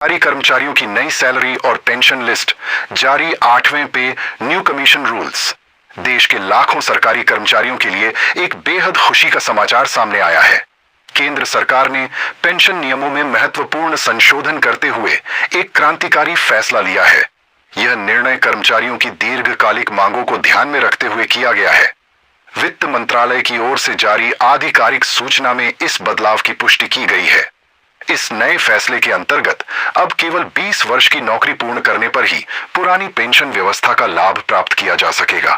सरकारी कर्मचारियों की नई सैलरी और पेंशन लिस्ट जारी 8वें पे न्यू कमीशन रूल्स। देश के लाखों सरकारी कर्मचारियों के लिए एक बेहद खुशी का समाचार सामने आया है। केंद्र सरकार ने पेंशन नियमों में महत्वपूर्ण संशोधन करते हुए एक क्रांतिकारी फैसला लिया है। यह निर्णय कर्मचारियों की दीर्घकालिक मांगों को ध्यान में रखते हुए किया गया है। वित्त मंत्रालय की ओर से जारी आधिकारिक सूचना में इस बदलाव की पुष्टि की गई है। इस नए फैसले के अंतर्गत अब केवल 20 वर्ष की नौकरी पूर्ण करने पर ही पुरानी पेंशन व्यवस्था का लाभ प्राप्त किया जा सकेगा।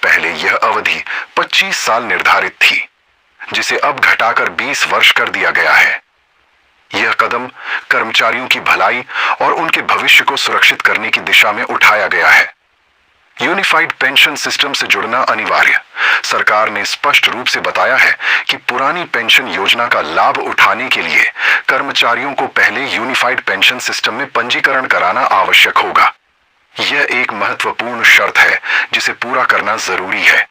पहले यह अवधि 25 साल निर्धारित थी, जिसे अब घटाकर 20 वर्ष कर दिया गया है। यह कदम कर्मचारियों की भलाई और उनके भविष्य को सुरक्षित करने की दिशा में उठाया गया है। यूनिफाइड पेंशन सिस्टम से जुड़ना अनिवार्य। सरकार ने स्पष्ट रूप से बताया है कि पुरानी पेंशन योजना का लाभ उठाने के लिए कर्मचारियों को पहले यूनिफाइड पेंशन सिस्टम में पंजीकरण कराना आवश्यक होगा। यह एक महत्वपूर्ण शर्त है जिसे पूरा करना जरूरी है।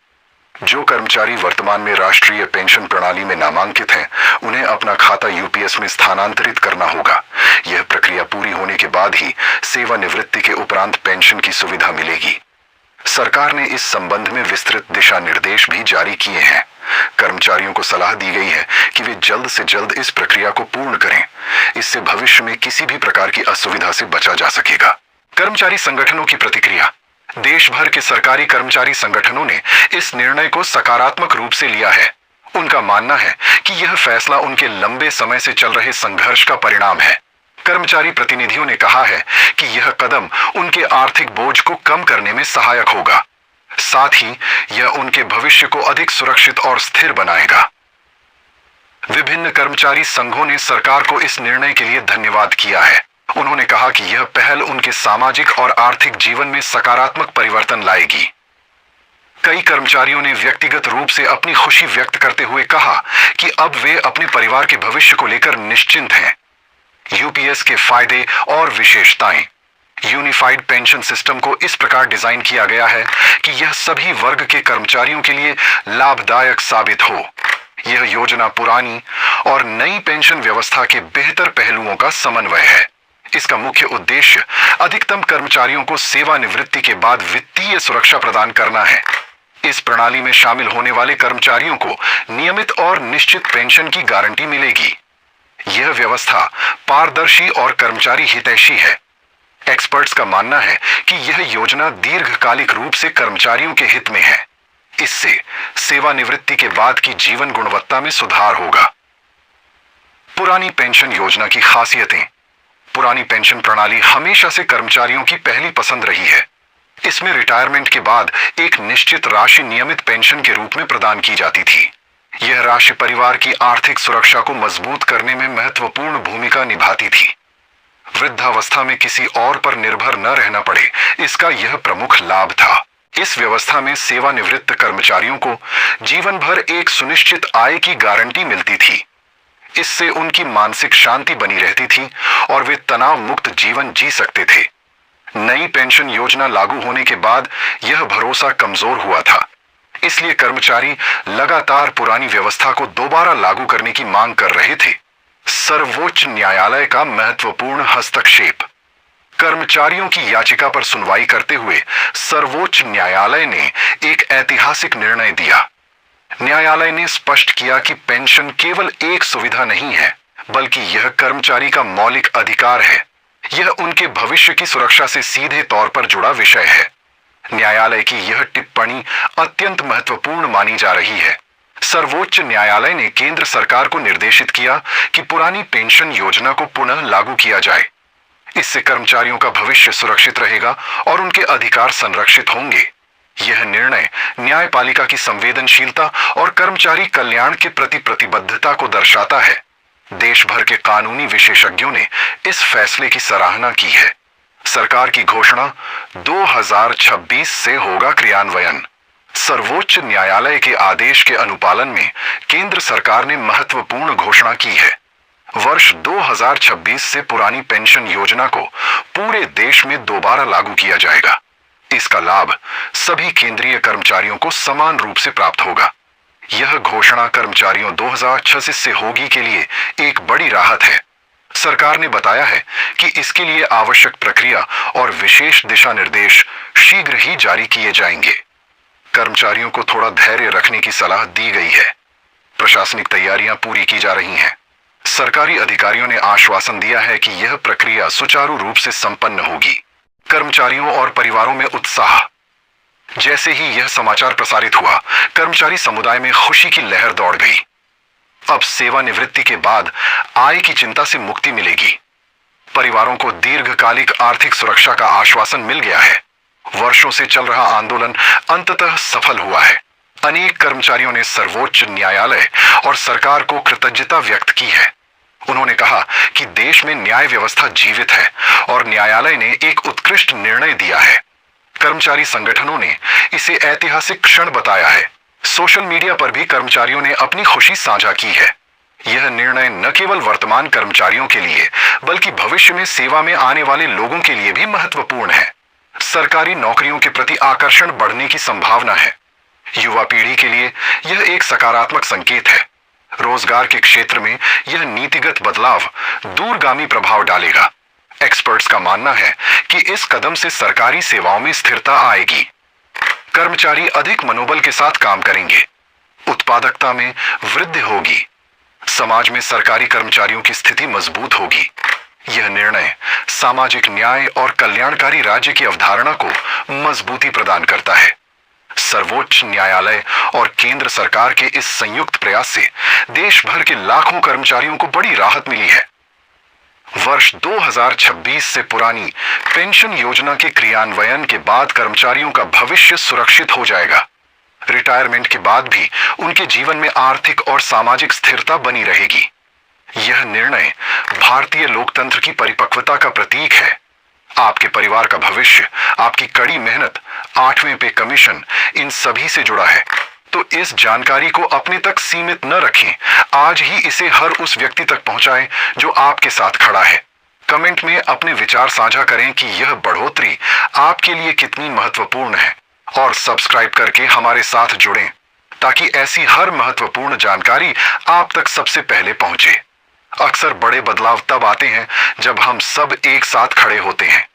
जो कर्मचारी वर्तमान में राष्ट्रीय पेंशन प्रणाली में नामांकित हैं, उन्हें अपना खाता यूपीएस में स्थानांतरित करना होगा। यह प्रक्रिया पूरी होने के बाद ही सेवानिवृत्ति के उपरांत पेंशन की सुविधा मिलेगी। सरकार ने इस संबंध में विस्तृत दिशा निर्देश भी जारी किए हैं। कर्मचारियों को सलाह दी गई है कि वे जल्द से जल्द इस प्रक्रिया को पूर्ण करें। इससे भविष्य में किसी भी प्रकार की असुविधा से बचा जा सकेगा। कर्मचारी संगठनों की प्रतिक्रिया। देश भर के सरकारी कर्मचारी संगठनों ने इस निर्णय को सकारात्मक रूप से लिया है। उनका मानना है कि यह फैसला उनके लंबे समय से चल रहे संघर्ष का परिणाम है। कर्मचारी प्रतिनिधियों ने कहा है कि यह कदम उनके आर्थिक बोझ को कम करने में सहायक होगा। साथ ही यह उनके भविष्य को अधिक सुरक्षित और स्थिर बनाएगा। विभिन्न कर्मचारी संघों ने सरकार को इस निर्णय के लिए धन्यवाद किया है। उन्होंने कहा कि यह पहल उनके सामाजिक और आर्थिक जीवन में सकारात्मक परिवर्तन लाएगी। कई कर्मचारियों ने व्यक्तिगत रूप से अपनी खुशी व्यक्त करते हुए कहा कि अब वे अपने परिवार के भविष्य को लेकर निश्चिंत हैं। यूपीएस के फायदे और विशेषताएं। यूनिफाइड पेंशन सिस्टम को इस प्रकार डिजाइन किया गया है कि यह सभी वर्ग के कर्मचारियों के लिए लाभदायक साबित हो। यह योजना पुरानी और नई पेंशन व्यवस्था के बेहतर पहलुओं का समन्वय है। इसका मुख्य उद्देश्य अधिकतम कर्मचारियों को सेवानिवृत्ति के बाद वित्तीय सुरक्षा प्रदान करना है। इस प्रणाली में शामिल होने वाले कर्मचारियों को नियमित और निश्चित पेंशन की गारंटी मिलेगी। यह व्यवस्था पारदर्शी और कर्मचारी हितैषी है। एक्सपर्ट्स का मानना है कि यह योजना दीर्घकालिक रूप से कर्मचारियों के हित में है। इससे सेवानिवृत्ति के बाद की जीवन गुणवत्ता में सुधार होगा। पुरानी पेंशन योजना की खासियतें। पुरानी पेंशन प्रणाली हमेशा से कर्मचारियों की पहली पसंद रही है। इसमें रिटायरमेंट के बाद एक निश्चित राशि नियमित पेंशन के रूप में प्रदान की जाती थी। यह राशि परिवार की आर्थिक सुरक्षा को मजबूत करने में महत्वपूर्ण भूमिका निभाती थी। वृद्धावस्था में किसी और पर निर्भर न रहना पड़े, इसका यह प्रमुख लाभ था। इस व्यवस्था में सेवानिवृत्त कर्मचारियों को जीवन भर एक सुनिश्चित आय की गारंटी मिलती थी। इससे उनकी मानसिक शांति बनी रहती थी और वे तनाव मुक्त जीवन जी सकते थे। नई पेंशन योजना लागू होने के बाद यह भरोसा कमजोर हुआ था। इसलिए कर्मचारी लगातार पुरानी व्यवस्था को दोबारा लागू करने की मांग कर रहे थे। सर्वोच्च न्यायालय का महत्वपूर्ण हस्तक्षेप। कर्मचारियों की याचिका पर सुनवाई करते हुए सर्वोच्च न्यायालय ने एक ऐतिहासिक निर्णय दिया। न्यायालय ने स्पष्ट किया कि पेंशन केवल एक सुविधा नहीं है, बल्कि यह कर्मचारी का मौलिक अधिकार है। यह उनके भविष्य की सुरक्षा से सीधे तौर पर जुड़ा विषय है। न्यायालय की यह टिप्पणी अत्यंत महत्वपूर्ण मानी जा रही है। सर्वोच्च न्यायालय ने केंद्र सरकार को निर्देशित किया कि पुरानी पेंशन योजना को पुनः लागू किया जाए। इससे कर्मचारियों का भविष्य सुरक्षित रहेगा और उनके अधिकार संरक्षित होंगे। यह निर्णय न्यायपालिका की संवेदनशीलता और कर्मचारी कल्याण के प्रति प्रतिबद्धता को दर्शाता है। देश भर के कानूनी विशेषज्ञों ने इस फैसले की सराहना की है। सरकार की घोषणा 2026 से होगा क्रियान्वयन। सर्वोच्च न्यायालय के आदेश के अनुपालन में केंद्र सरकार ने महत्वपूर्ण घोषणा की है। वर्ष 2026 से पुरानी पेंशन योजना को पूरे देश में दोबारा लागू किया जाएगा। इसका लाभ सभी केंद्रीय कर्मचारियों को समान रूप से प्राप्त होगा। यह घोषणा कर्मचारियों 2026 से होगी के लिए एक बड़ी राहत है। सरकार ने बताया है कि इसके लिए आवश्यक प्रक्रिया और विशेष दिशा निर्देश शीघ्र ही जारी किए जाएंगे। कर्मचारियों को थोड़ा धैर्य रखने की सलाह दी गई है। प्रशासनिक तैयारियां पूरी की जा रही हैं। सरकारी अधिकारियों ने आश्वासन दिया है कि यह प्रक्रिया सुचारू रूप से संपन्न होगी। कर्मचारियों और परिवारों में उत्साह। जैसे ही यह समाचार प्रसारित हुआ, कर्मचारी समुदाय में खुशी की लहर दौड़ गई। अब सेवानिवृत्ति के बाद आय की चिंता से मुक्ति मिलेगी। परिवारों को दीर्घकालिक आर्थिक सुरक्षा का आश्वासन मिल गया है। वर्षों से चल रहा आंदोलन अंततः सफल हुआ है। अनेक कर्मचारियों ने सर्वोच्च न्यायालय और सरकार को कृतज्ञता व्यक्त की है। उन्होंने कहा कि देश में न्याय व्यवस्था जीवित है और न्यायालय ने एक उत्कृष्ट निर्णय दिया है। कर्मचारी संगठनों ने इसे ऐतिहासिक क्षण बताया है। सोशल मीडिया पर भी कर्मचारियों ने अपनी खुशी साझा की है। यह निर्णय न केवल वर्तमान कर्मचारियों के लिए बल्कि भविष्य में सेवा में आने वाले लोगों के लिए भी महत्वपूर्ण है। सरकारी नौकरियों के प्रति आकर्षण बढ़ने की संभावना है। युवा पीढ़ी के लिए यह एक सकारात्मक संकेत है। रोजगार के क्षेत्र में यह नीतिगत बदलाव दूरगामी प्रभाव डालेगा। एक्सपर्ट्स का मानना है कि इस कदम से सरकारी सेवाओं में स्थिरता आएगी। कर्मचारी अधिक मनोबल के साथ काम करेंगे। उत्पादकता में वृद्धि होगी। समाज में सरकारी कर्मचारियों की स्थिति मजबूत होगी। यह निर्णय सामाजिक न्याय और कल्याणकारी राज्य की अवधारणा को मजबूती प्रदान करता है। सर्वोच्च न्यायालय और केंद्र सरकार के इस संयुक्त प्रयास से देश भर के लाखों कर्मचारियों को बड़ी राहत मिली है। वर्ष 2026 से पुरानी पेंशन योजना के क्रियान्वयन के बाद कर्मचारियों का भविष्य सुरक्षित हो जाएगा। रिटायरमेंट के बाद भी उनके जीवन में आर्थिक और सामाजिक स्थिरता बनी रहेगी। यह निर्णय भारतीय लोकतंत्र की परिपक्वता का प्रतीक है। आपके परिवार का भविष्य, आपकी कड़ी मेहनत, 8वें पे कमीशन, इन सभी से जुड़ा है। तो इस जानकारी को अपने तक सीमित न रखें। आज ही इसे हर उस व्यक्ति तक पहुंचाएं जो आपके साथ खड़ा है। कमेंट में अपने विचार साझा करें कि यह बढ़ोतरी आपके लिए कितनी महत्वपूर्ण है और सब्सक्राइब करके हमारे साथ जुड़ें ताकि ऐसी हर महत्वपूर्ण जानकारी आप तक सबसे पहले पहुंचे। अक्सर बड़े बदलाव तब आते हैं जब हम सब एक साथ खड़े होते हैं।